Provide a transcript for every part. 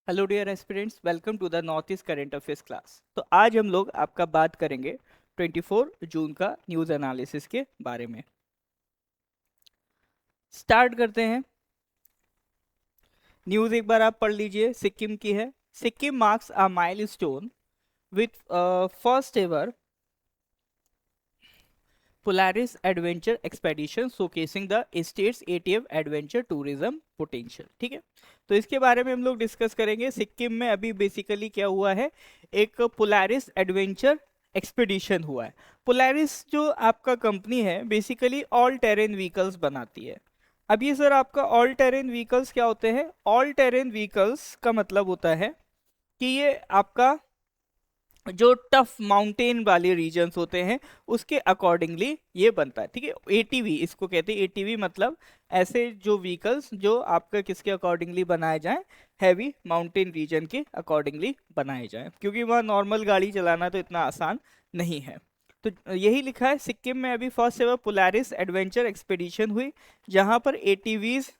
Hello dear aspirants, welcome to the north east current affairs class. तो आज हम लोग आपका बात करेंगे 24 जून का न्यूज़ एनालिसिस के बारे में। स्टार्ट करते हैं। न्यूज़ एक बार आप पढ़ लीजिए, सिक्किम की है। Sikkim marks a milestone with first ever Polaris adventure expedition showcasing the states ETF adventure tourism potential. ठीक है, तो इसके बारे में हम लोग डिस्कस करेंगे। सिक्किम में अभी बेसिकली क्या हुआ है, एक पोलारिस एडवेंचर एक्सपेडिशन हुआ है। पोलारिस जो आपका कंपनी है बेसिकली ऑल टेरेन व्हीकल्स बनाती है। अब ये सर आपका ऑल टेरेन व्हीकल्स क्या होते हैं? ऑल टेरेन व्हीकल्स का मतलब होता है कि ये आपका जो टफ माउंटेन वाले रीजन्स होते हैं उसके अकॉर्डिंगली ये बनता है। ठीक है, एटीवी इसको कहते हैं। एटीवी मतलब ऐसे जो व्हीकल्स जो आपका किसके अकॉर्डिंगली बनाए जाएं, हैवी माउंटेन रीजन के अकॉर्डिंगली बनाए जाएं, क्योंकि वहाँ नॉर्मल गाड़ी चलाना तो इतना आसान नहीं है। तो यही लिखा है, सिक्किम में अभी first ever Polaris adventure expedition हुई, जहां पर ATVs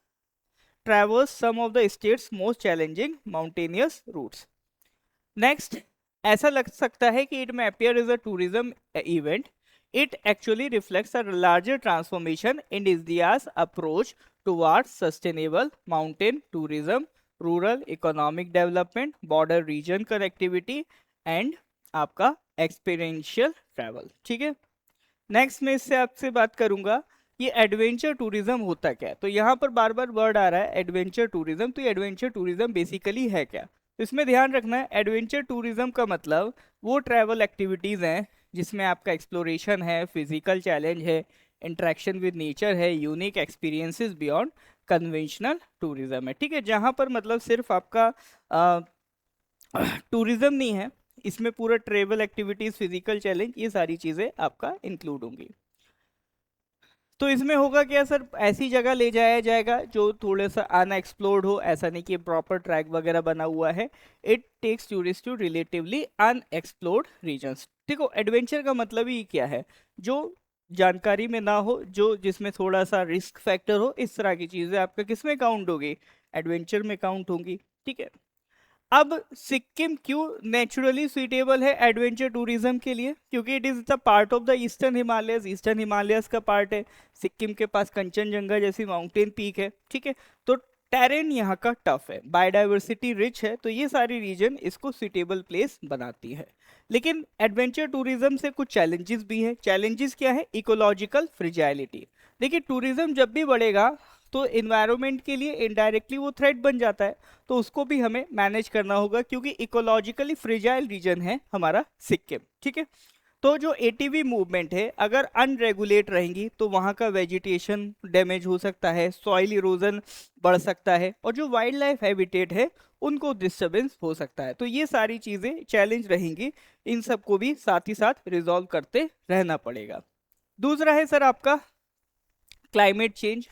traverse some of the state's most challenging mountainous routes. Next, ऐसा लग सकता है कि इट में appear is a tourism event. It actually reflects a larger transformation in India's approach towards sustainable mountain tourism, rural economic development, border region connectivity and आपका experiential travel. ठीक है, next मैं इससे आपसे बात करूंगा ये एडवेंचर टूरिज्म होता क्या है। तो यहाँ पर बार बार वर्ड आ रहा है एडवेंचर टूरिज्म। तो ये एडवेंचर टूरिज्म बेसिकली है क्या? तो इसमें ध्यान रखना है, एडवेंचर टूरिज्म का मतलब वो ट्रैवल एक्टिविटीज़ हैं जिसमें आपका एक्सप्लोरेशन है, फिजिकल चैलेंज है, इंटरेक्शन विद नेचर है, unique experiences beyond conventional tourism है। ठीक है, जहाँ पर मतलब सिर्फ आपका टूरिज्म नहीं है, इसमें पूरा ट्रेवल एक्टिविटीज, फिजिकल चैलेंज, ये सारी चीज़ें आपका इंक्लूड होंगी। तो इसमें होगा क्या सर, ऐसी जगह ले जाया जाएगा जो थोड़ा सा अनएक्सप्लोर्ड हो। ऐसा नहीं कि प्रॉपर ट्रैक वगैरह बना हुआ है। It takes tourist to relatively unexplored regions. देखो, एडवेंचर का मतलब ही क्या है, जो जानकारी में ना हो, जो जिसमें थोड़ा सा रिस्क फैक्टर हो, इस तरह की चीजें आपका किसमें काउंट होगी? एडवेंचर में काउंट होंगी। ठीक है, अब सिक्किम क्यों नेचुरली सुइटेबल है एडवेंचर टूरिज्म के लिए? क्योंकि it is the part of the eastern Himalayas. Eastern Himalayas का पार्ट है। सिक्किम के पास कंचनजंगा जैसी माउंटेन पीक है। ठीक है, तो टेरेन यहाँ का टफ है, बायोडाइवर्सिटी रिच है, तो ये सारी रीजन इसको सुइटेबल प्लेस बनाती है। लेकिन एडवेंचर टूरिज्म से कुछ चैलेंजेस भी है। चैलेंजेस क्या है? इकोलॉजिकल फ्रिजाइलिटी। देखिए, टूरिज्म जब भी बढ़ेगा तो इन्वायरमेंट के लिए इनडायरेक्टली वो थ्रेट बन जाता है, तो उसको भी हमें मैनेज करना होगा, क्योंकि इकोलॉजिकली फ्रिजाइल रीजन है हमारा सिक्किम। ठीक है, तो जो एटीवी मूवमेंट है अगर अनरेगुलेट रहेंगी तो वहाँ का वेजिटेशन डैमेज हो सकता है, सॉइल इरोजन बढ़ सकता है, और जो वाइल्ड लाइफ हैबिटेट है उनको डिस्टर्बेंस हो सकता है। तो ये सारी चीज़ें चैलेंज रहेंगी, इन सबको भी साथ ही साथ रिजॉल्व करते रहना पड़ेगा। दूसरा है सर आपका क्लाइमेट चेंज।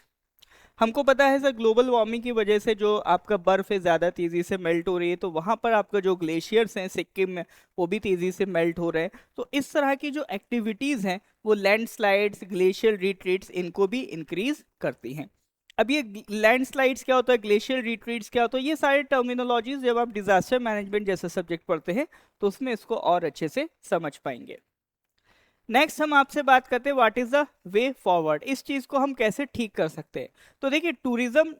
हमको पता है सर, ग्लोबल वार्मिंग की वजह से जो आपका बर्फ है ज़्यादा तेज़ी से मेल्ट हो रही है, तो वहाँ पर आपका जो ग्लेशियर्स हैं सिक्किम में वो भी तेज़ी से मेल्ट हो रहे हैं। तो इस तरह की जो एक्टिविटीज़ हैं वो लैंडस्लाइड्स, ग्लेशियर रिट्रीट्स, इनको भी इंक्रीज करती हैं। अब ये लैंडस्लाइड्स क्या होता है, ग्लेशियर रिट्रीट्स क्या होता है, ये सारे टर्मिनोलॉजीज जब आप डिजास्टर मैनेजमेंट जैसा सब्जेक्ट पढ़ते हैं तो उसमें इसको और अच्छे से समझ पाएंगे। नेक्स्ट हम आपसे बात करते हैं what is the way forward. इस चीज को हम कैसे ठीक कर सकते हैं? तो देखिए, टूरिज्म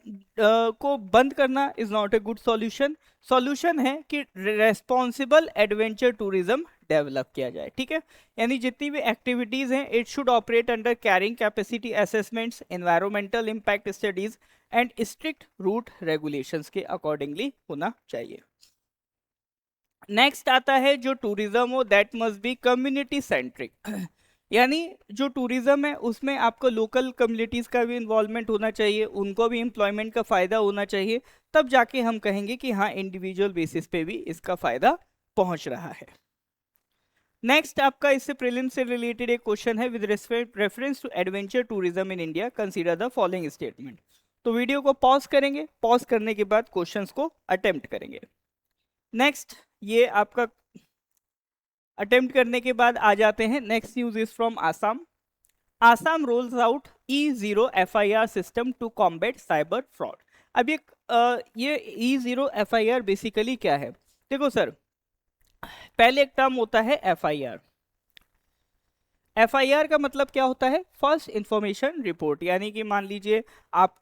को बंद करना is not a good solution. Solution है कि रेस्पॉन्सिबल एडवेंचर टूरिज्म डेवलप किया जाए। ठीक है, यानी जितनी भी एक्टिविटीज हैं it should operate under carrying capacity assessments, environmental impact studies and strict route regulations के अकॉर्डिंगली होना चाहिए। नेक्स्ट आता है जो टूरिज्म हो that must be community centric. यानी जो टूरिज्म है उसमें आपको लोकल कम्युनिटीज का भी इन्वॉल्वमेंट होना चाहिए, उनको भी एम्प्लॉयमेंट का फायदा होना चाहिए, तब जाके हम कहेंगे कि हाँ इंडिविजुअल बेसिस पे भी इसका फायदा पहुंच रहा है। नेक्स्ट आपका इससे प्रीलिम से रिलेटेड एक क्वेश्चन है, with reference to adventure tourism in India consider the following statement. तो वीडियो को पॉज करेंगे, पॉज करने के बाद क्वेश्चंस को अटेम्प्ट करेंगे। नेक्स्ट, ये आपका अटेम्प्ट करने के बाद आ जाते हैं। Next news is from Assam. Assam rolls out E0 FIR system to combat cyber fraud. अब ये ये E0 FIR बेसिकली क्या है? देखो सर, पहले एक टर्म होता है FIR। FIR का मतलब क्या होता है? First information report. यानी कि मान लीजिए आप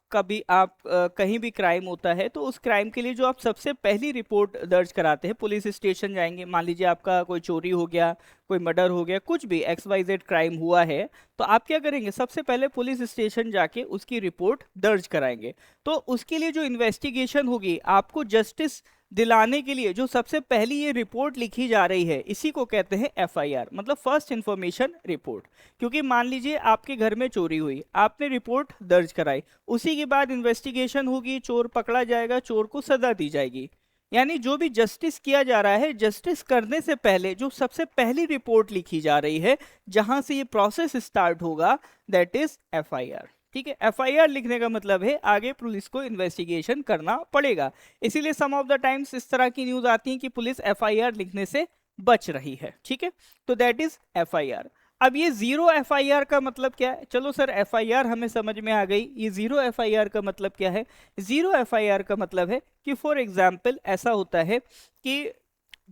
कहीं भी क्राइम होता है तो उस क्राइम के लिए जो आप सबसे पहली रिपोर्ट दर्ज कराते हैं, पुलिस स्टेशन जाएंगे, मान लीजिए आपका कोई चोरी हो गया, कोई मर्डर हो गया, कुछ भी XYZ क्राइम हुआ है, तो आप क्या करेंगे? सबसे पहले पुलिस स्टेशन जाके उसकी रिपोर्ट दर्ज कराएंगे। तो उसके लिए जो इन्वेस्टिगेशन होगी, आपको जस्टिस दिलाने के लिए जो सबसे पहली ये रिपोर्ट लिखी जा रही है, इसी को कहते हैं FIR, मतलब फर्स्ट इंफॉर्मेशन रिपोर्ट। क्योंकि मान लीजिए आपके घर में चोरी हुई, आपने रिपोर्ट दर्ज कराई, उसी के बाद इन्वेस्टिगेशन होगी, चोर पकड़ा जाएगा, चोर को सजा दी जाएगी। यानी जो भी जस्टिस किया जा रहा है, जस्टिस करने से पहले जो सबसे पहली रिपोर्ट लिखी जा रही है, जहां से ये प्रोसेस स्टार्ट होगा, दैट इज FIR। ठीक है, FIR लिखने का मतलब है आगे पुलिस को इन्वेस्टिगेशन करना पड़ेगा। इसीलिए सम ऑफ द टाइम्स इस तरह की न्यूज आती है कि पुलिस FIR लिखने से बच रही है। ठीक है, तो दैट इज FIR। अब ये 0 FIR का मतलब क्या है? चलो सर, FIR हमें समझ में आ गई, ये 0 FIR का मतलब क्या है? 0 FIR का मतलब है कि फॉर एग्जाम्पल ऐसा होता है कि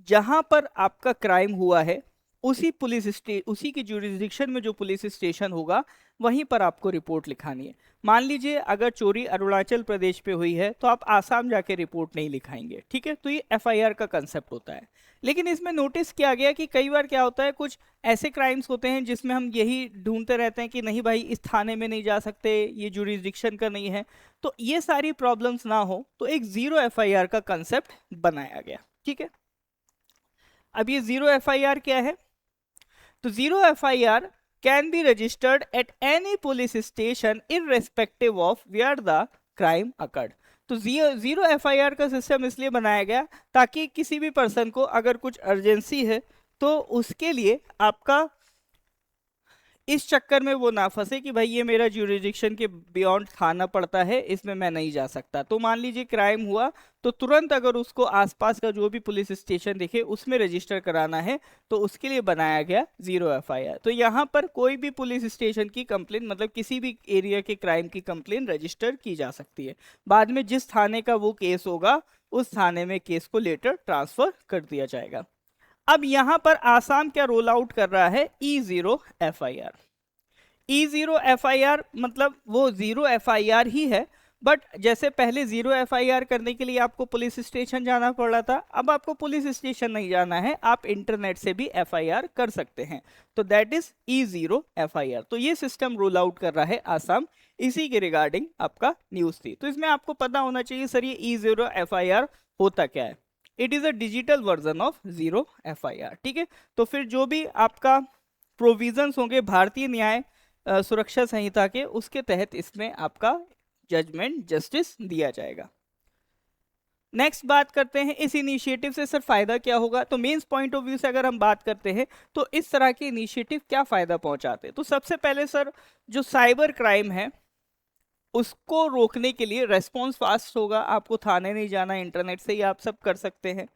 जहां पर आपका क्राइम हुआ है, उसी की जुरिस्डिक्शन में जो पुलिस स्टेशन होगा, वहीं पर आपको रिपोर्ट लिखानी है। मान लीजिए अगर चोरी अरुणाचल प्रदेश पे हुई है तो आप आसाम जाके रिपोर्ट नहीं लिखाएंगे। ठीक है, तो ये FIR का कंसेप्ट होता है। लेकिन इसमें नोटिस किया गया कि कई बार क्या होता है, कुछ ऐसे क्राइम्स होते हैं जिसमें हम यही ढूंढते रहते हैं कि नहीं भाई, इस थाने में नहीं जा सकते, ये जुरिस्डिक्शन का नहीं है। तो ये सारी प्रॉब्लम्स ना हो तो एक 0 FIR का कंसेप्ट बनाया गया। ठीक है, अब ये 0 FIR क्या है? तो 0 FIR can be registered at any police station irrespective of where the crime occurred। तो 0 FIR का सिस्टम इसलिए बनाया गया ताकि किसी भी पर्सन को अगर कुछ अर्जेंसी है तो उसके लिए आपका इस चक्कर में वो ना फंसे कि भाई ये मेरा ज्यूरिडिक्शन के बियॉन्ड थाना पड़ता है, इसमें मैं नहीं जा सकता। तो मान लीजिए क्राइम हुआ तो तुरंत अगर उसको आसपास का जो भी पुलिस स्टेशन दिखे उसमें रजिस्टर कराना है, तो उसके लिए बनाया गया 0 FIR। तो यहाँ पर कोई भी पुलिस स्टेशन की कंप्लेन, मतलब किसी भी एरिया के क्राइम की कंप्लेन रजिस्टर की जा सकती है। बाद में जिस थाने का वो केस होगा, उस थाने में केस को लेटर ट्रांसफर कर दिया जाएगा। अब यहां पर आसाम क्या रोल आउट कर रहा है? E0 FIR। E0 FIR मतलब वो 0 FIR ही है, बट जैसे पहले 0 FIR करने के लिए आपको पुलिस स्टेशन जाना पड़ रहा था, अब आपको पुलिस स्टेशन नहीं जाना है, आप इंटरनेट से भी FIR कर सकते हैं। तो दैट इज E0 FIR। तो ये सिस्टम रोल आउट कर रहा है आसाम, इसी के रिगार्डिंग आपका न्यूज थी। तो इसमें आपको पता होना चाहिए सर ये E0 FIR होता क्या है। It is a digital version of 0 FIR। ठीक है, तो फिर जो भी आपका प्रोविजंस होंगे भारतीय न्याय सुरक्षा संहिता के, उसके तहत इसमें आपका जजमेंट, जस्टिस दिया जाएगा। नेक्स्ट बात करते हैं इस इनिशिएटिव से सर फायदा क्या होगा। तो मेंस पॉइंट ऑफ व्यू से अगर हम बात करते हैं तो इस तरह के इनिशिएटिव क्या फायदा पहुंचाते हैं? तो सबसे पहले सर, जो साइबर क्राइम है उसको रोकने के लिए रेस्पॉन्स फास्ट होगा, आपको थाने नहीं जाना, इंटरनेट से ही आप सब कर सकते हैं।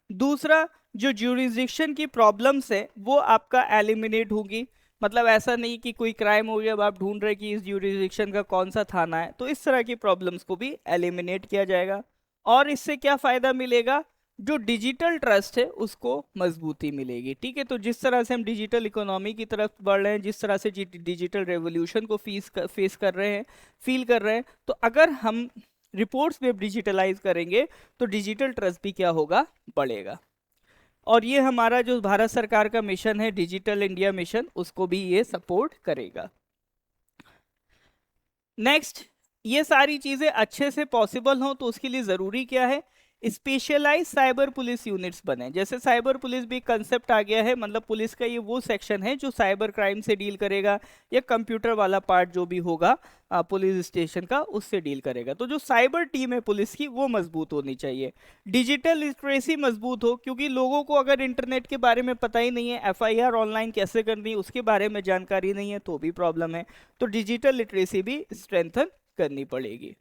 दूसरा, जो ज्यूरिसडिक्शन की प्रॉब्लम्स है वो आपका एलिमिनेट होगी। मतलब ऐसा नहीं कि कोई क्राइम हो गया, अब आप ढूंढ रहे कि इस ज्यूरिसडिक्शन का कौन सा थाना है, तो इस तरह की प्रॉब्लम्स को भी एलिमिनेट किया जाएगा। और इससे क्या फायदा मिलेगा? जो डिजिटल ट्रस्ट है उसको मजबूती मिलेगी। ठीक है, तो जिस तरह से हम डिजिटल इकोनॉमी की तरफ बढ़ रहे हैं, जिस तरह से डिजिटल रेवोल्यूशन को फेस कर रहे हैं, फील कर रहे हैं, तो अगर हम रिपोर्ट्स भी डिजिटलाइज करेंगे तो डिजिटल ट्रस्ट भी क्या होगा? बढ़ेगा। और ये हमारा जो भारत सरकार का मिशन है, डिजिटल इंडिया मिशन, उसको भी ये सपोर्ट करेगा। नेक्स्ट, ये सारी चीजें अच्छे से पॉसिबल हो तो उसके लिए जरूरी क्या है? स्पेशलाइज साइबर पुलिस यूनिट्स बने। जैसे साइबर पुलिस भी कंसेप्ट आ गया है, मतलब पुलिस का ये वो सेक्शन है जो साइबर क्राइम से डील करेगा, या कंप्यूटर वाला पार्ट जो भी होगा पुलिस स्टेशन का, उससे डील करेगा। तो जो साइबर टीम है पुलिस की, वो मजबूत होनी चाहिए। डिजिटल लिटरेसी मजबूत हो, क्योंकि लोगों को अगर इंटरनेट के बारे में पता ही नहीं है, FIR ऑनलाइन कैसे करनी है उसके बारे में जानकारी नहीं है, तो भी प्रॉब्लम है। तो डिजिटल लिटरेसी भी स्ट्रेंथन करनी पड़ेगी।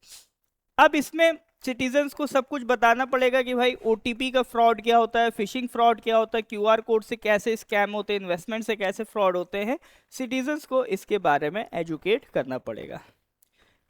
अब इसमें सिटीजन्स को सब कुछ बताना पड़ेगा कि भाई OTP का फ्रॉड क्या होता है, फिशिंग फ्रॉड क्या होता है, QR कोड से कैसे स्कैम होते हैं, इन्वेस्टमेंट से कैसे फ्रॉड होते हैं, सिटीजन्स को इसके बारे में एजुकेट करना पड़ेगा।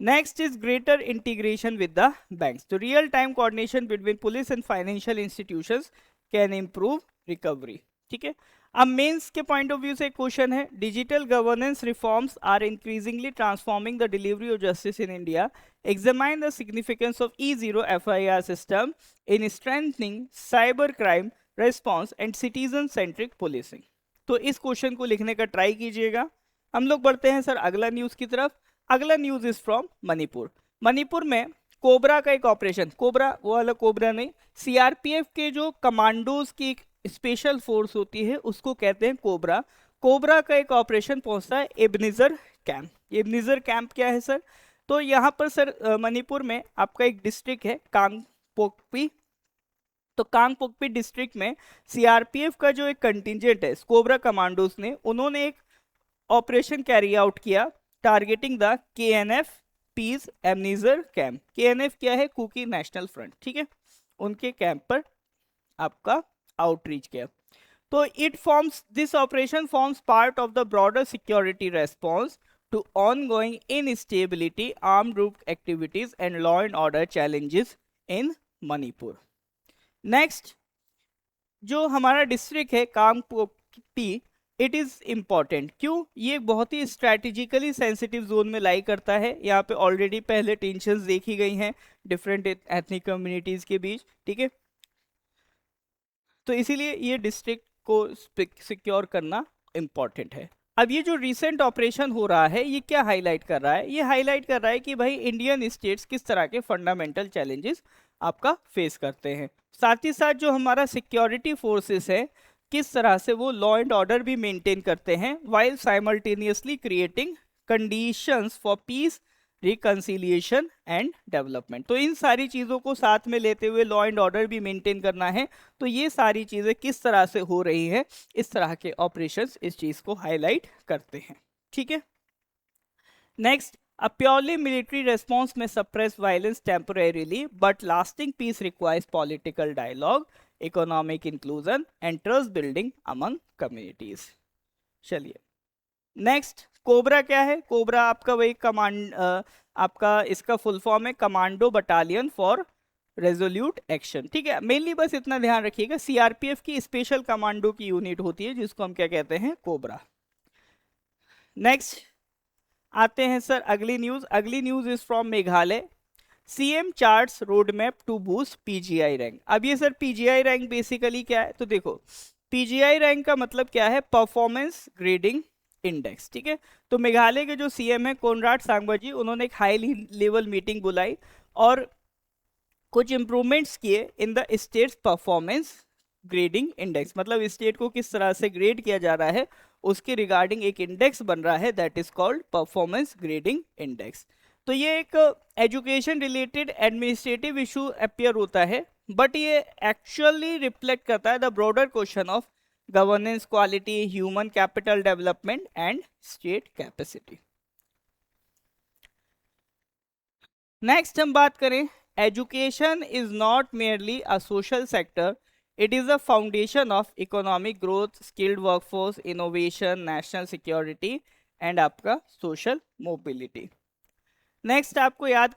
Next is greater integration with the banks, तो real time coordination between police and financial institutions can improve recovery. ठीक है, अब मेंस के पॉइंट ऑफ व्यू से एक क्वेश्चन है, digital governance reforms are increasingly transforming the delivery of justice in India, examine the significance of E0 FIR system in strengthening cyber crime response and citizen centric policing. तो इस question को लिखने का try कीजिएगा। हम लोग बढ़ते हैं सर अगला न्यूज की तरफ। अगला news is from Manipur. Manipur में कोबरा का एक ऑपरेशन, कोबरा वो वाला कोबरा नहीं, सीआरपीएफ के जो कमांडोज की एक स्पेशल फोर्स होती है उसको कहते हैं कोबरा। कोबरा का एक ऑपरेशन पहुंचता है एबनिजर कैंप। एबनिजर कैंप क्या है सर? तो यहाँ पर सर मणिपुर में आपका एक डिस्ट्रिक्ट है कांगपोकपी। तो कांगपोकपी डिस्ट्रिक्ट में सीआरपीएफ का जो एक कंटिजेंट है कोबरा कमांडोज ने, उन्होंने एक ऑपरेशन कैरी आउट किया टारगेटिंग द KNF पीस एमनीजर कैंप। KNF क्या है? Kuki national front. ठीक है, उनके कैंप पर आपका आउटरीच किया। तो it forms, this operation forms part of the broader security response to ongoing instability, armed group activities and law and order challenges in Manipur. Next जो हमारा डिस्ट्रिक्ट है कांगपोकपी, इट इज इंपॉर्टेंट। क्यों? ये बहुत ही स्ट्रैटेजिकली सेंसिटिव जोन में लाई करता है। यहाँ पे ऑलरेडी पहले टेंशंस देखी गई हैं डिफरेंट एथनिक कम्युनिटीज के बीच। ठीक है, तो इसीलिए ये डिस्ट्रिक्ट को सिक्योर करना इंपॉर्टेंट है। अब ये जो रिसेंट ऑपरेशन हो रहा है ये क्या हाईलाइट कर रहा है? ये हाईलाइट कर रहा है कि भाई इंडियन स्टेट्स किस तरह के फंडामेंटल चैलेंजेस आपका फेस करते हैं, साथ ही साथ जो हमारा सिक्योरिटी फोर्सेस है किस तरह से वो लॉ एंड ऑर्डर भी मेंटेन करते हैं while simultaneously creating conditions for piece, reconciliation and development. तो इन सारी चीज़ों को साथ में लेते हुए लॉ एंड ऑर्डर भी मेंटेन करना है। तो ये सारी चीज़ें किस तरह से हो रही है, इस तरह के ऑपरेशंस इस चीज़ को हाईलाइट करते हैं। ठीक है, next, a purely military response may suppress violence temporarily, but lasting peace requires political dialogue, economic inclusion and trust building among communities। चलिए नेक्स्ट, कोबरा क्या है? कोबरा आपका वही कमांड, आपका इसका फुल फॉर्म है commando battalion for resolute action. ठीक है, मेनली बस इतना ध्यान रखिएगा, सीआरपीएफ की स्पेशल कमांडो की यूनिट होती है जिसको हम क्या कहते हैं? कोबरा। नेक्स्ट आते हैं सर अगली न्यूज। अगली news is from Meghalaya. CM charts road map to boost PGI rank. अब ये सर पीजीआई रैंक बेसिकली क्या है? तो देखो पीजीआई रैंक का मतलब क्या है? Performance grading index. ठीक है, तो मेघालय के जो सीएम है कोनराड सांगमा जी, उन्होंने एक हाई लेवल मीटिंग बुलाई और कुछ इंप्रूवमेंट्स किए in the states performance grading index. मतलब स्टेट को किस तरह से ग्रेड किया जा रहा है उसके रिगार्डिंग एक इंडेक्स बन रहा है, that is called performance grading index. तो ये एक education related administrative issue appear होता है, बट ये एक्चुअली रिफ्लेक्ट करता है the broader question of governance, quality, human capital development and state capacity. Next हम बात करें, education is not merely a social sector, it is the foundation of economic growth, skilled workforce, innovation, national security and आपका social mobility। Next आपको याद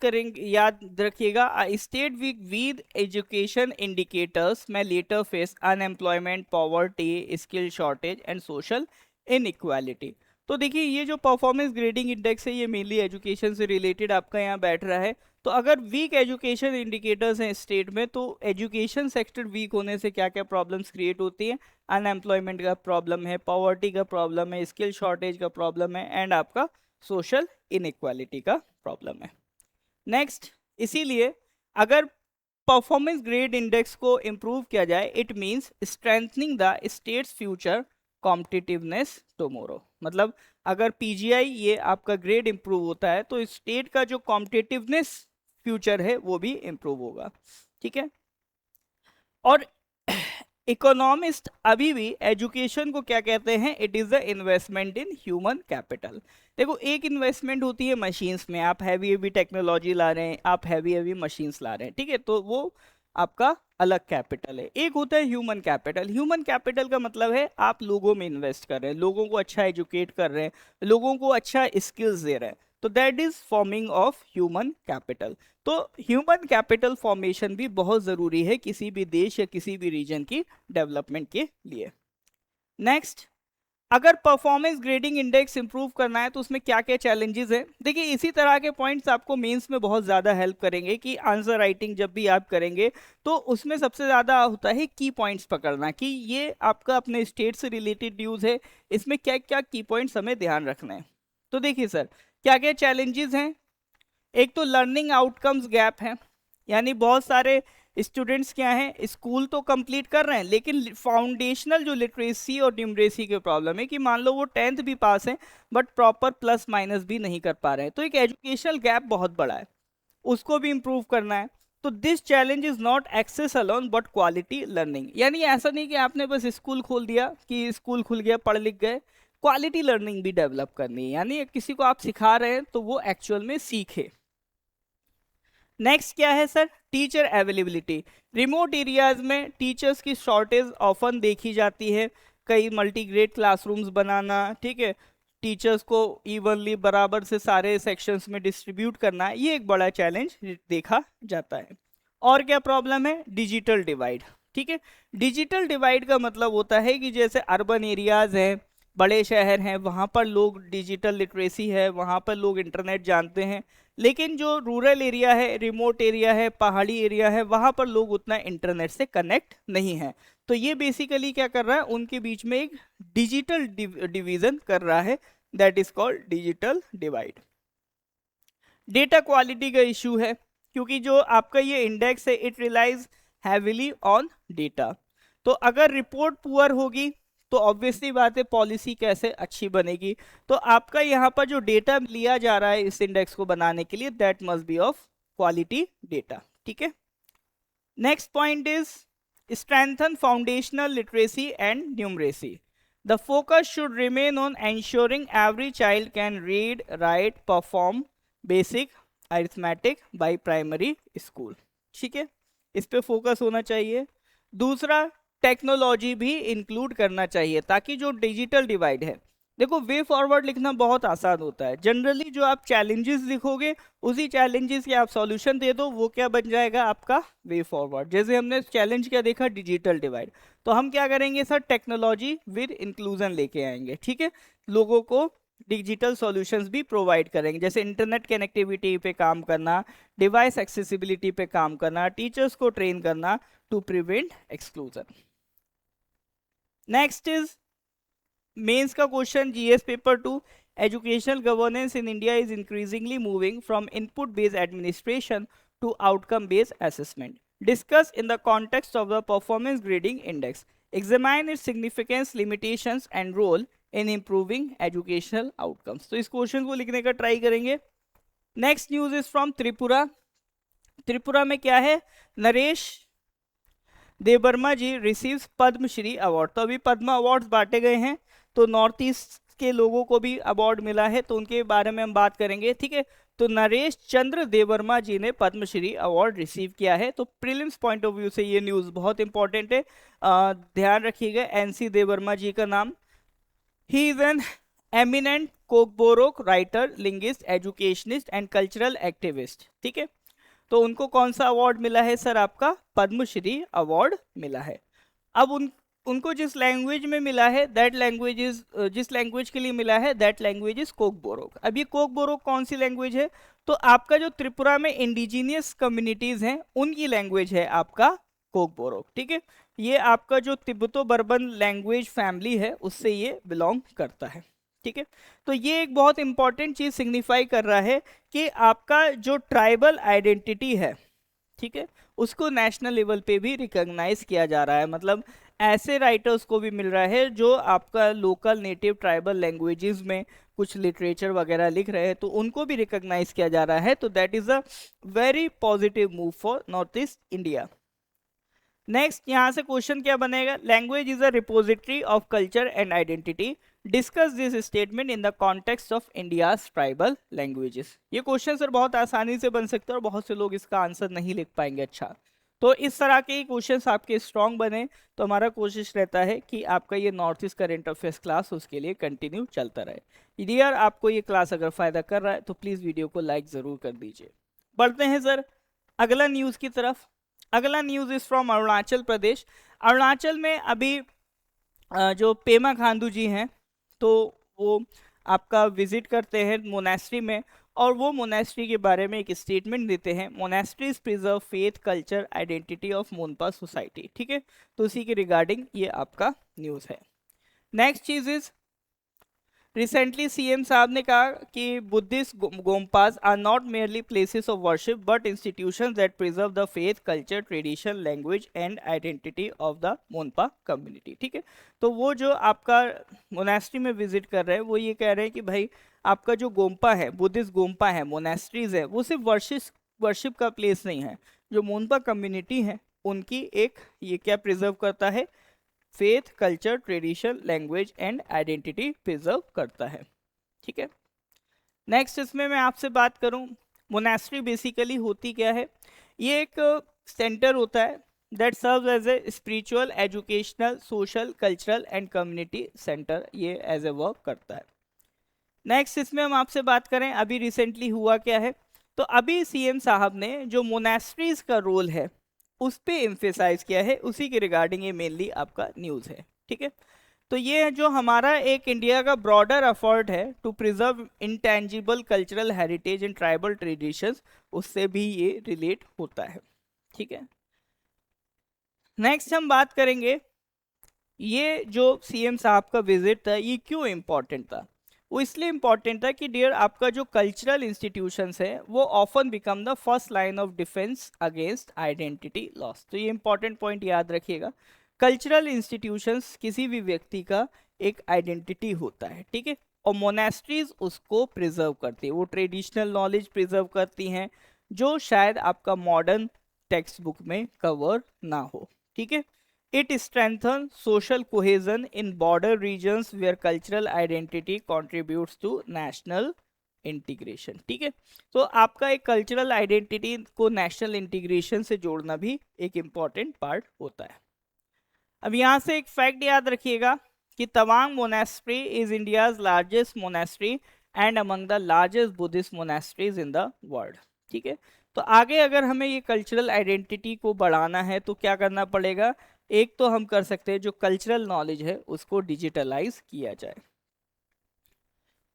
रखिएगा, state with education indicators में later face unemployment, poverty, skill shortage and social inequality. तो देखिए ये जो performance grading index है ये मेनली एजुकेशन से रिलेटेड आपका यहाँ बैठ रहा है। तो अगर वीक एजुकेशन इंडिकेटर्स हैं स्टेट में, तो एजुकेशन सेक्टर वीक होने से क्या क्या प्रॉब्लम्स क्रिएट होती हैं? अनएम्प्लॉयमेंट का प्रॉब्लम है, पॉवर्टी का प्रॉब्लम है, स्किल शॉर्टेज का प्रॉब्लम है एंड आपका सोशल इनइक्वालिटी का प्रॉब्लम है। नेक्स्ट, इसीलिए अगर परफॉर्मेंस ग्रेड इंडेक्स को इम्प्रूव किया जाए, it means strengthening the states future competitiveness tomorrow. मतलब अगर पीजीआई ये आपका ग्रेड इंप्रूव होता है तो स्टेट का जो कॉम्पिटिटिवनेस फ्यूचर है वो भी इंप्रूव होगा। ठीक है, और इकोनॉमिस्ट अभी भी एजुकेशन को क्या कहते हैं? It is the investment in human capital. देखो एक इन्वेस्टमेंट होती है मशीन्स में, आप हैवी हैवी टेक्नोलॉजी ला रहे हैं, आप हैवी हैवी मशीन्स ला रहे हैं, ठीक है, तो वो आपका अलग कैपिटल है। एक होता है ह्यूमन कैपिटल। ह्यूमन कैपिटल का मतलब है आप लोगों में इन्वेस्ट कर रहे हैं, लोगों को अच्छा एजुकेट कर रहे हैं, लोगों को अच्छा स्किल्स दे रहे हैं। तो that is forming of human capital. तो ह्यूमन कैपिटल फॉर्मेशन भी बहुत ज़रूरी है किसी भी देश या किसी भी रीजन की डेवलपमेंट के लिए। नेक्स्ट, अगर परफॉर्मेंस ग्रेडिंग इंडेक्स इंप्रूव करना है तो उसमें क्या क्या चैलेंजेस हैं। देखिए इसी तरह के पॉइंट्स आपको मेंस में बहुत ज़्यादा हेल्प करेंगे कि आंसर राइटिंग जब भी आप करेंगे तो उसमें सबसे ज़्यादा होता है की पॉइंट्स पकड़ना, कि ये आपका अपने स्टेट से रिलेटेड न्यूज़ है, इसमें क्या क्या की पॉइंट्स हमें ध्यान रखना है। तो देखिए सर क्या क्या चैलेंजेस हैं। एक तो लर्निंग आउटकम्स गैप है, यानी बहुत सारे स्टूडेंट्स क्या हैं, स्कूल तो कंप्लीट कर रहे हैं लेकिन फाउंडेशनल जो लिटरेसी और न्यूमरेसी की प्रॉब्लम है कि मान लो वो 10th भी पास हैं बट प्रॉपर प्लस माइनस भी नहीं कर पा रहे हैं, तो एक एजुकेशनल गैप बहुत बड़ा है, उसको भी इम्प्रूव करना है। तो this challenge is not access alone but quality learning, यानी ऐसा नहीं कि आपने बस स्कूल खोल दिया कि स्कूल खुल गया पढ़ लिख गए, क्वालिटी लर्निंग भी डेवलप करनी है, यानी किसी को आप सिखा रहे हैं तो वो एक्चुअल में सीखे। नेक्स्ट क्या है sir, teacher availability. Remote areas में टीचर्स की शॉर्टेज ऑफन देखी जाती है, कई मल्टीग्रेड क्लासरूम्स बनाना, ठीक है, टीचर्स को इवनली बराबर से सारे सेक्शंस में डिस्ट्रीब्यूट करना, ये एक बड़ा चैलेंज देखा जाता है। और क्या प्रॉब्लम है, डिजिटल डिवाइड। ठीक है, डिजिटल डिवाइड का मतलब होता है कि जैसे अर्बन एरियाज हैं, बड़े शहर हैं, वहाँ पर लोग डिजिटल लिटरेसी है, वहाँ पर लोग इंटरनेट जानते हैं, लेकिन जो रूरल एरिया है, रिमोट एरिया है, पहाड़ी एरिया है, वहाँ पर लोग उतना इंटरनेट से कनेक्ट नहीं है। तो ये बेसिकली क्या कर रहा है, उनके बीच में एक डिजिटल डिवीजन कर रहा है, that is called digital divide. Data quality का इशू है, क्योंकि जो आपका ये इंडेक्स है it relies heavily on data. तो अगर रिपोर्ट पुअर होगी तो ऑब्वियसली बात है पॉलिसी कैसे अच्छी बनेगी। तो आपका यहाँ पर जो डेटा लिया जा रहा है इस इंडेक्स को बनाने के लिए, that must B of quality data. ठीक है, next point is strengthen foundational literacy and numeracy. The focus should remain on ensuring every child can read, write, perform basic arithmetic by primary school. ठीक है, इस पे focus होना चाहिए। दूसरा, technology भी इंक्लूड करना चाहिए ताकि जो डिजिटल डिवाइड है, देखो वे फॉरवर्ड लिखना बहुत आसान होता है, जनरली जो आप चैलेंजेस लिखोगे उसी चैलेंजेस के आप सॉल्यूशन दे दो, वो क्या बन जाएगा आपका वे फॉरवर्ड। जैसे हमने चैलेंज क्या देखा, डिजिटल डिवाइड, तो हम क्या करेंगे सर, टेक्नोलॉजी विद इंक्लूजन लेके आएंगे। ठीक है, लोगों को डिजिटल सॉल्यूशंस भी प्रोवाइड करेंगे, जैसे इंटरनेट कनेक्टिविटी पे काम करना, डिवाइस एक्सेसिबिलिटी पे काम करना, टीचर्स को ट्रेन करना to prevent exclusion. Next is mains का question, GS paper 2, educational governance in India is increasingly moving from input based administration to outcome based assessment. Discuss in the context of the performance grading index, examine its significance, limitations and role in improving educational outcomes. तो इस question को लिखने का try करेंगे। Next news is from Tripura. Tripura में क्या है, Naresh Debbarma ji receives Padmashri award. तो अभी पद्म अवार्ड्स बांटे गए हैं, तो नॉर्थ ईस्ट के लोगों को भी अवार्ड मिला है, तो उनके बारे में हम बात करेंगे। ठीक है, तो नरेश चंद्र देवर्मा जी ने पद्मश्री अवार्ड रिसीव किया है। तो प्रीलिम्स पॉइंट ऑफ व्यू से ये न्यूज़ बहुत इंपॉर्टेंट है, ध्यान रखिएगा एनसी देवर्मा जी का नाम। He is an eminent Kokborok writer, linguist, educationist and cultural activist. ठीक है, तो उनको कौन सा अवार्ड मिला है सर, आपका पद्मश्री अवार्ड मिला है। अब उनको जिस लैंग्वेज में मिला है दैट लैंग्वेज इज, जिस लैंग्वेज के लिए मिला है दैट लैंग्वेज इज कोकबोरोक। अब ये कोकबोरोक कौन सी लैंग्वेज है, तो आपका जो त्रिपुरा में इंडिजीनियस कम्युनिटीज हैं उनकी लैंग्वेज है आपका कोकबोरोक। ठीक है, ये आपका जो तिब्बतो बर्मन लैंग्वेज फैमिली है उससे ये बिलोंग करता है। ठीक है, तो ये एक बहुत इंपॉर्टेंट चीज सिग्निफाई कर रहा है कि आपका जो ट्राइबल आइडेंटिटी है, ठीक है, उसको नेशनल लेवल पे भी रिकॉग्नाइज किया जा रहा है। मतलब ऐसे राइटर्स को भी मिल रहा है जो आपका लोकल नेटिव ट्राइबल लैंग्वेजेस में कुछ लिटरेचर वगैरह लिख रहे हैं, तो उनको भी रिकॉग्नाइज किया जा रहा है। तो that is a very positive move for north east India. Next यहाँ से क्वेश्चन क्या बनेगा, language is a repository of culture and identity, discuss this statement in the context of India's tribal languages. ये क्वेश्चन सर बहुत आसानी से बन सकता है और बहुत से लोग इसका आंसर नहीं लिख पाएंगे। अच्छा, तो इस तरह के क्वेश्चंस आपके स्ट्रांग बने तो हमारा कोशिश रहता है कि आपका ये north east current affairs class उसके लिए कंटिन्यू चलता रहे। यदि यार आपको ये क्लास अगर फायदा कर रहा है तो प्लीज़ वीडियो को लाइक ज़रूर कर दीजिए। बढ़ते हैं सर अगला न्यूज़ की तरफ। अगला news is from Arunachal Pradesh. Arunachal में अभी जो पेमा खांडू जी हैं तो वो आपका विजिट करते हैं मोनेस्ट्री में, और वो मोनेस्ट्री के बारे में एक स्टेटमेंट देते हैं, monasteries preserve faith culture identity of Monpa society. ठीक है, तो उसी के रिगार्डिंग ये आपका न्यूज़ है। नेक्स्ट चीज इज रिसेंटली सीएम साहब ने कहा कि Buddhist gompas are not merely places of worship but institutions that preserve the faith culture tradition language and identity of the Monpa community. ठीक है, तो वो जो आपका मोनेस्ट्री में विजिट कर रहे हैं वो ये कह रहे हैं कि भाई आपका जो गोम्पा है, बुद्धिस्ट गोम्पा है, मोनेस्ट्रीज है, वो सिर्फ वर्शिप का प्लेस नहीं है। जो मोनपा कम्युनिटी है उनकी एक ये क्या प्रिजर्व करता है, faith culture tradition language and identity preserve करता है। ठीक है, नेक्स्ट इसमें मैं आपसे बात करूं, मोनेस्ट्री बेसिकली होती क्या है। ये एक सेंटर होता है that serves as a spiritual educational social cultural and community centre, ये एज ए वर्क करता है। नेक्स्ट इसमें हम आपसे बात करें अभी रिसेंटली हुआ क्या है, तो अभी सीएम साहब ने जो मोनेस्ट्रीज का रोल है उस पे एम्फेसाइज किया है, उसी के रिगार्डिंग ये मेनली आपका न्यूज़ है। ठीक है, तो ये जो हमारा एक इंडिया का ब्रॉडर एफर्ट है to preserve intangible cultural heritage and tribal traditions, उससे भी ये रिलेट होता है। ठीक है, नेक्स्ट हम बात करेंगे ये जो सीएम साहब का विजिट था ये क्यों इम्पोर्टेंट था। वो इसलिए इम्पॉर्टेंट था कि डियर आपका जो कल्चरल इंस्टीट्यूशंस है वो often become the first line of defence against identity loss. तो ये इंपॉर्टेंट पॉइंट याद रखिएगा, कल्चरल इंस्टीट्यूशंस किसी भी व्यक्ति का एक आइडेंटिटी होता है। ठीक है, और मोनेस्ट्रीज उसको प्रिजर्व करती है, वो ट्रेडिशनल नॉलेज प्रिजर्व करती हैं जो शायद आपका मॉडर्न टेक्स्ट बुक में कवर ना हो। ठीक है, it strengthens social cohesion in border regions where cultural identity contributes to national integration। ठीक है, तो आपका एक कल्चरल आइडेंटिटी को नेशनल इंटीग्रेशन से जोड़ना भी एक इम्पॉर्टेंट पार्ट होता है। अब यहाँ से एक फैक्ट याद रखिएगा कि Tawang monastery is India's largest monastery and among the largest Buddhist monasteries in the world. ठीक है, तो आगे अगर हमें ये कल्चरल आइडेंटिटी को बढ़ाना है तो क्या करना पड़ेगा, एक तो हम कर सकते हैं जो कल्चरल नॉलेज है उसको डिजिटलाइज किया जाए,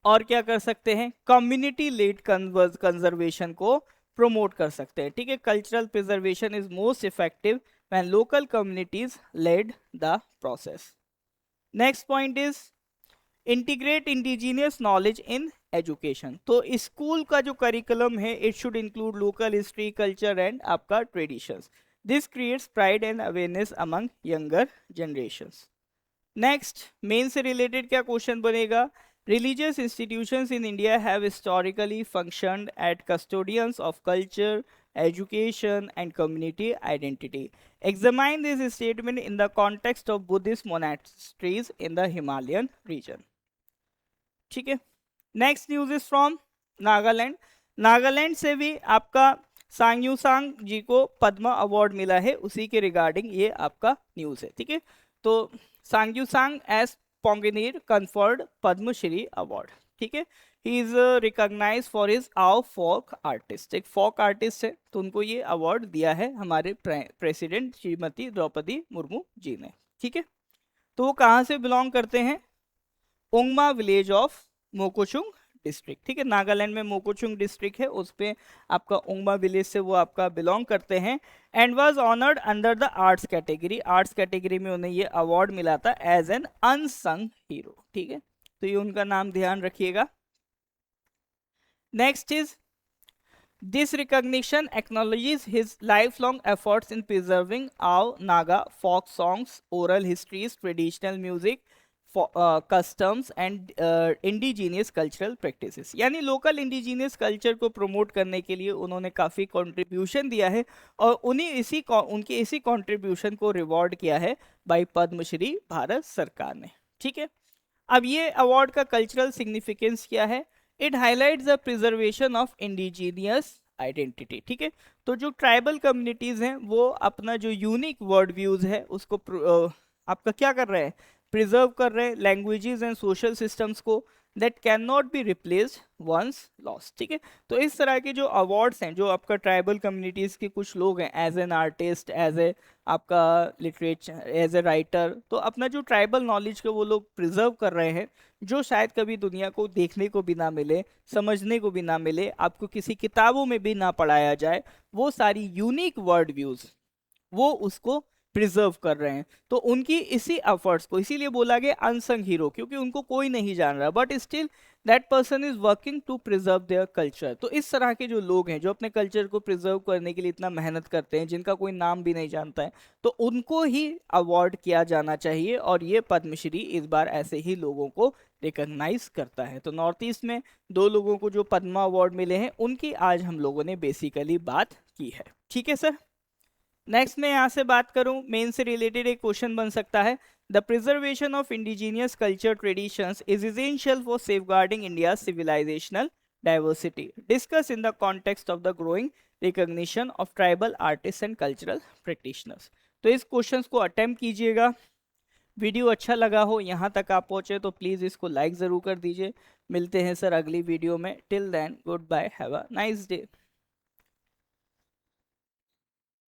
और क्या कर सकते हैं, कम्युनिटी लेड कंजर्वेशन को प्रमोट कर सकते हैं। ठीक है, cultural preservation is most effective when local communities led the process. Next point is integrate indigenous knowledge in education. तो स्कूल का जो करिकुलम है it should include local history culture and आपका traditions. This creates pride and awareness among younger generations. Next, main से related क्या question बनेगा, religious institutions in India have historically functioned as custodians of culture, education and community identity. Examine this statement in the context of Buddhist monasteries in the Himalayan region. ठीक है, next news is from Nagaland. Nagaland से भी आपका सांग्यूसांग जी को Padma award मिला है, उसी के रिगार्डिंग ये आपका न्यूज़ है। ठीक है, तो Sangyusang S Pongener conferred Padmashri award. ठीक है, he is recognise for his of folk artist, एक फोक आर्टिस्ट है तो उनको ये अवार्ड दिया है हमारे प्रेसिडेंट श्रीमती द्रौपदी मुर्मू जी ने। ठीक है, तो वो कहाँ से बिलोंग करते हैं, ओंगमा विलेज ऑफ मोकोचुंग डिस्ट्रिक्ट। ठीक है, नागालैंड में मोकोचुंग डिस्ट्रिक्ट है, उस पे आपका ओंगमा विलेज से वो आपका बिलोंग करते हैं, and was honoured under the arts category. Arts category में उन्हें ये अवार्ड मिला था एज एन अनसंग हीरो। ठीक है, तो ये उनका नाम ध्यान रखिएगा। Next is this recognition acknowledges his lifelong efforts in preserving Ao Naga folk songs, oral histories, traditional music, customs and indigenous cultural practices. यानी लोकल इंडिजीनियस कल्चर को प्रमोट करने के लिए उन्होंने काफ़ी कंट्रीब्यूशन दिया है और उनके इसी कंट्रीब्यूशन को रिवॉर्ड किया है बाय पद्मश्री भारत सरकार ने। ठीक है, अब ये अवार्ड का कल्चरल सिग्निफिकेंस क्या है, it highlights the preservation of indigenous identity, ठीक है। तो जो ट्राइबल कम्युनिटीज हैं वो अपना जो यूनिक वर्ड व्यूज है उसको आपका क्या कर रहे हैं, प्रिजर्व कर रहे हैं, लैंग्वेजेस एंड सोशल सिस्टम्स को, that can not be replaced once lost, ठीक है। तो इस तरह के जो अवार्ड्स हैं, जो आपका ट्राइबल कम्युनिटीज के कुछ लोग हैं, as an artist, as a आपका लिटरेचर, एज ए राइटर, तो अपना जो ट्राइबल नॉलेज को वो लोग प्रिजर्व कर रहे हैं, जो शायद कभी दुनिया को देखने को भी ना मिले, समझने को भी ना मिले, आपको किसी किताबों में भी ना पढ़ाया जाए, वो सारी यूनिक वर्ड व्यूज वो उसको प्रिजर्व कर रहे हैं। तो उनकी इसी एफर्ट्स को इसीलिए बोला गया अनसंग हीरो, क्योंकि उनको कोई नहीं जान रहा, but still that person is working to preserve their culture. तो इस तरह के जो लोग हैं जो अपने कल्चर को प्रिजर्व करने के लिए इतना मेहनत करते हैं, जिनका कोई नाम भी नहीं जानता है, तो उनको ही अवार्ड किया जाना चाहिए। और ये पद्मश्री इस बार ऐसे ही लोगों को रिकॉग्नाइज करता है। तो नॉर्थ ईस्ट में 2 लोगों को जो पद्मा अवार्ड मिले हैं उनकी आज हम लोगों ने बेसिकली बात की है, ठीक है सर। नेक्स्ट मैं यहाँ से बात करूँ, मेन से रिलेटेड एक क्वेश्चन बन सकता है, the preservation of indigenous culture traditions is essential for safeguarding India civilisational diversity, discuss in the context of the growing recognition of tribal artist and cultural practitioners. तो इस क्वेश्चन को attempt कीजिएगा। Video अच्छा लगा हो, यहाँ तक आप पहुँचे तो प्लीज़ इसको लाइक ज़रूर कर दीजिए। मिलते हैं सर अगली वीडियो में, till then good bye, have a nice day.